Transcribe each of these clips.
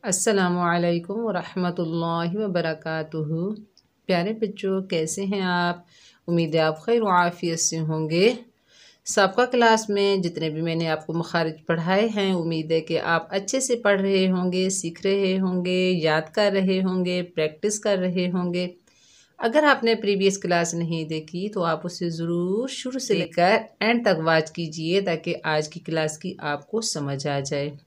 अस्सलामुअलैकुम वरहमतुल्लाहि वबरकातुहू। प्यारे बच्चों, कैसे हैं आप? उम्मीद है आप खैर आफियत से होंगे। सबका क्लास में जितने भी मैंने आपको मखारिज पढ़ाए हैं, उम्मीद है कि आप अच्छे से पढ़ रहे होंगे, सीख रहे होंगे, याद कर रहे होंगे, प्रैक्टिस कर रहे होंगे। अगर आपने प्रीवियस क्लास नहीं देखी तो आप उसे ज़रूर शुरू से लेकर एंड तक वॉच कीजिए ताकि आज की क्लास की आपको समझ आ जाए।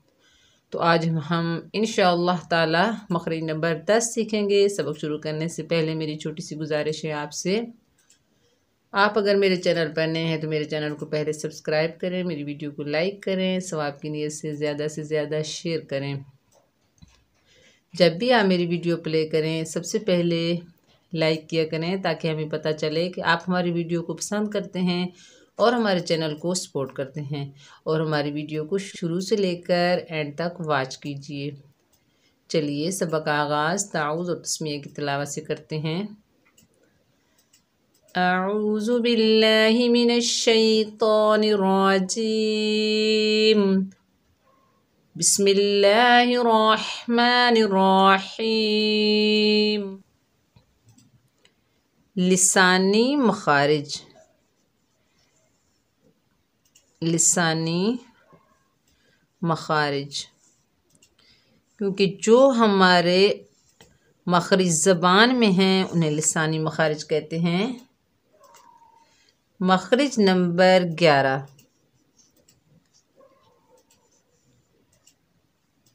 तो आज हम इंशाअल्लाह ताला मखरज नंबर 10 सीखेंगे। सबक शुरू करने से पहले मेरी छोटी सी गुजारिश है आपसे, आप अगर मेरे चैनल पर नए हैं तो मेरे चैनल को पहले सब्सक्राइब करें, मेरी वीडियो को लाइक करें, सवाब की नीयत से ज़्यादा शेयर करें। जब भी आप मेरी वीडियो प्ले करें सबसे पहले लाइक किया करें ताकि हमें पता चले कि आप हमारी वीडियो को पसंद करते हैं और हमारे चैनल को सपोर्ट करते हैं। और हमारी वीडियो को शुरू से लेकर एंड तक वॉच कीजिए। चलिए सबक आगाज़ ताऊज़ और तस्मीह की तिलावत से करते हैं। अऊज़ु बिल्लाहि मिनश शैतानिर रजीम। बिस्मिल्लाहिर रहमानिर रहीम। लिसानी मखारिज। लिसानी मखारिज, क्योंकि जो हमारे मखरिज ज़बान में हैं उन्हें लिसानी मखारिज कहते हैं। मखरिज नंबर 11।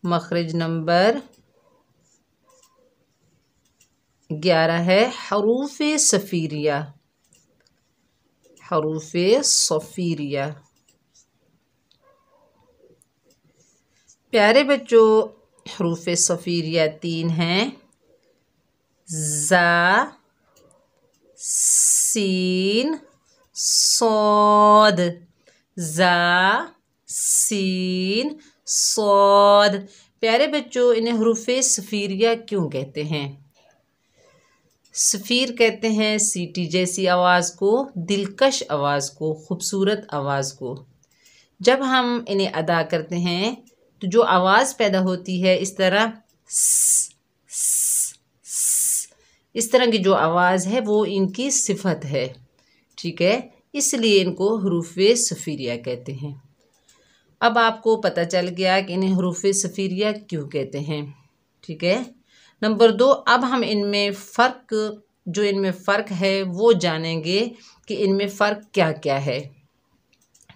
मखरिज नंबर 11 है हरूफ सफ़ीरिया। हरूफ सफ़ीरिया। प्यारे बच्चों, हरूफ सफ़ीरिया 3 हैं। ज़ा, सीन, सौद। ज़ा, सीन, सौद। प्यारे बच्चों, इन्हें हरूफ सफ़ीरिया क्यों कहते हैं? सफ़ीर कहते हैं सीटी जैसी आवाज़ को, दिलकश आवाज़ को, खूबसूरत आवाज़ को। जब हम इन्हें अदा करते हैं तो जो आवाज़ पैदा होती है इस तरह इस तरह की जो आवाज़ है वो इनकी सिफत है। ठीक है, इसलिए इनको हरूफ सफ़ीरिया कहते हैं। अब आपको पता चल गया कि इन्हें हरूफ सफ़ीरिया क्यों कहते हैं। ठीक है। नंबर 2, अब हम इनमें फ़र्क है वो जानेंगे कि इनमें फ़र्क क्या क्या है।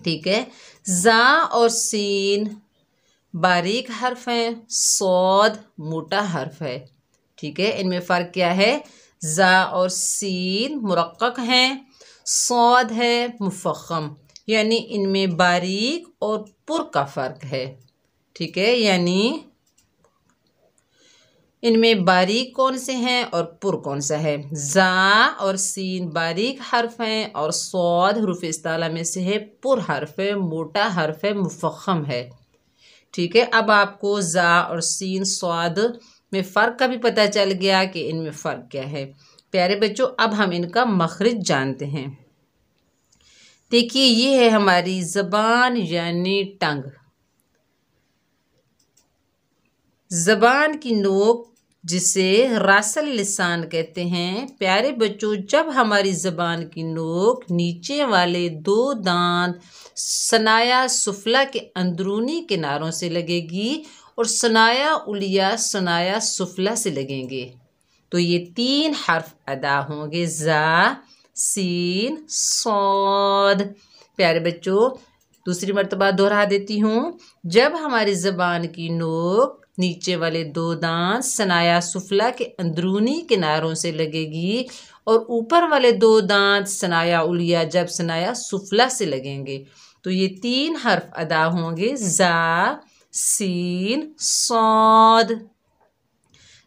ठीक है। ज़ा और सीन बारीक हर्फ हैं, सौद मोटा हर्फ है। ठीक है, इनमें फ़र्क क्या है? ज़ा और सीन मुरक्कक हैं, सौद है मुफ़ख्खम, यानी इनमें बारीक और पुर का फ़र्क है। ठीक है, यानी इनमें बारीक कौन से हैं और पुर कौन सा है? ज़ा और सीन बारीक हर्फ हैं और सौद हरूफ इस्ताला में से है, पुर हर्फ है, मोटा हर्फ है, मुफ़ख्खम है। ठीक है, अब आपको ज़ा और सीन स्वाद में फ़र्क का भी पता चल गया कि इनमें फ़र्क क्या है। प्यारे बच्चों, अब हम इनका मखरिज जानते हैं। देखिए, ये है हमारी ज़बान यानी टंग। ज़बान की नोक जिसे रासल लिसान कहते हैं। प्यारे बच्चों, जब हमारी ज़बान की नोक नीचे वाले 2 दांत सनाया सुफला के अंदरूनी किनारों से लगेगी और सनाया उलिया सनाया सुफला से लगेंगे तो ये 3 हर्फ अदा होंगे, ज़ा, सीन, सौद। प्यारे बच्चों, दूसरी मर्तबा दोहरा देती हूँ। जब हमारी ज़बान की नोक नीचे वाले 2 दांत सनाया सुफला के अंदरूनी किनारों से लगेगी और ऊपर वाले 2 दांत सनाया उलिया जब सनाया सुफला से लगेंगे तो ये 3 हर्फ अदा होंगे, ज़ा, सीन, सौद।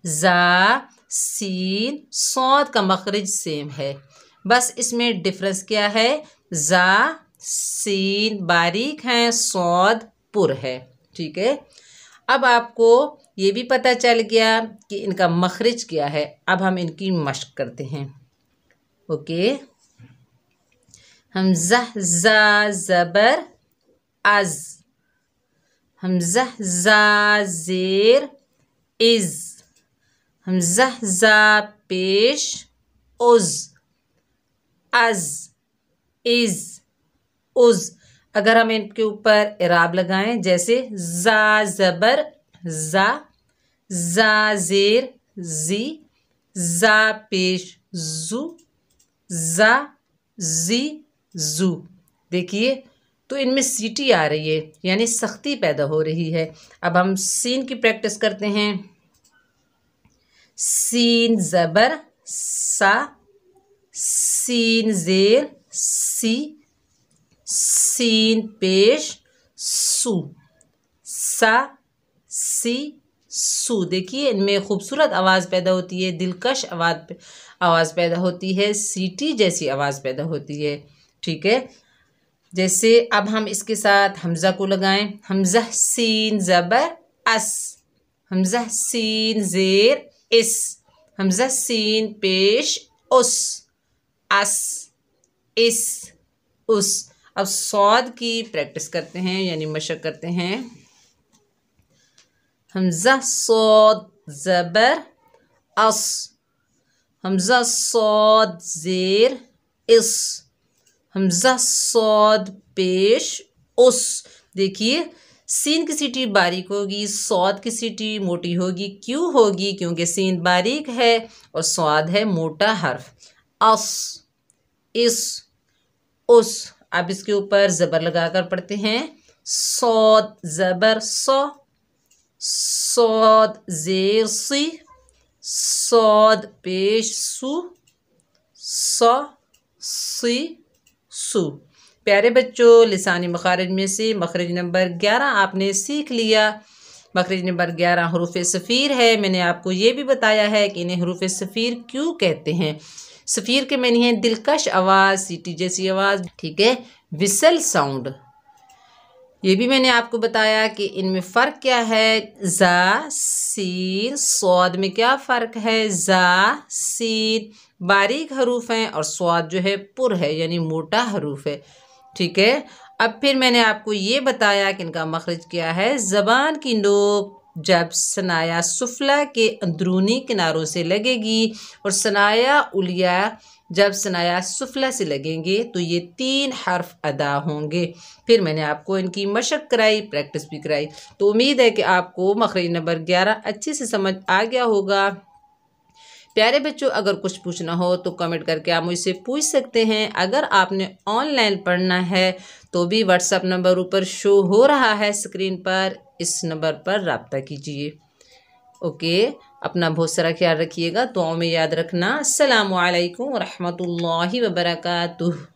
ज़ा, सीन, सौद का मखरिज सेम है, बस इसमें डिफरेंस क्या है? ज़ा, सीन बारीक हैं, सौद पुर है। ठीक है, अब आपको ये भी पता चल गया कि इनका मखरिज क्या है। अब हम इनकी मश्क करते हैं। ओके, हमज़ा ज़ा ज़बर अज़, हमज़ा ज़ा ज़ेर इज, हमजा जा पेश उज, अज, इज, उज। अगर हम इनके ऊपर इराब लगाएं जैसे जा ज़बर जा, जा ज़ेर जी, जा पेश जू, जा जी जू। देखिए तो इनमें सीटी आ रही है यानी सख्ती पैदा हो रही है। अब हम सीन की प्रैक्टिस करते हैं। सीन ज़बर सा, सीन ज़ेर सी, सीन पेश सू, सा सी सू। देखिए इनमें खूबसूरत आवाज़ पैदा होती है, दिलकश आवाज़ पैदा होती है, सीटी जैसी आवाज़ पैदा होती है। ठीक है, जैसे अब हम इसके साथ हमज़ा को लगाएं। हमज़ा सीन ज़बर अस, हमज़ा सीन ज़ेर इस, हमज़ा सीन पेश उस, अस, इस, उस। अब सौद की प्रैक्टिस करते हैं यानी मशक करते हैं। हमज़ा सौद ज़बर अस, हमज़ा सौद ज़ेर इस, हमज़ा सौद पेश उस। देखिए सीन की सीटी बारीक होगी, सौद की सीटी मोटी होगी। क्यों होगी? क्योंकि सीन बारीक है और सौद है मोटा हर्फ। अस, इस, उस। अब इसके ऊपर ज़बर लगाकर पढ़ते हैं। सौद ज़बर सौ, सौद ज़ेर सी, सौद पेश सू, सौ सी सू। प्यारे बच्चों, लिसानी मखारिज में से मखरज नंबर 11 आपने सीख लिया। मखरज नंबर 11 हरूफ सफ़ीर है। मैंने आपको ये भी बताया है कि इन्हें हरूफ सफ़ीर क्यों कहते हैं। सफ़ीर के मैंने है दिलकश आवाज़, सीटी जैसी आवाज़। ठीक है, विसल साउंड। ये भी मैंने आपको बताया कि इनमें फ़र्क क्या है। जा सीन सौद में क्या फ़र्क है? जा सीन बारीक हरूफ हैं और स्वाद जो है पुर है यानी मोटा हरूफ है। ठीक है, अब फिर मैंने आपको ये बताया कि इनका मखरज क्या है। ज़बान की नोक जब सनाया सुफला के अंदरूनी किनारों से लगेगी और सनाया उलिया जब सनाया सुफला से लगेंगे तो ये 3 हर्फ अदा होंगे। फिर मैंने आपको इनकी मशक कराई, प्रैक्टिस भी कराई। तो उम्मीद है कि आपको मखरज नंबर 11 अच्छे से समझ आ गया होगा। प्यारे बच्चों, अगर कुछ पूछना हो तो कमेंट करके आप मुझसे पूछ सकते हैं। अगर आपने ऑनलाइन पढ़ना है तो भी व्हाट्सएप नंबर ऊपर शो हो रहा है स्क्रीन पर, इस नंबर पर रब्ता कीजिए। ओके, अपना बहुत सारा ख्याल रखिएगा, दुआओं में याद रखना। अस्सलामु अलैकुम व रहमतुल्लाहि व बरकातुहू।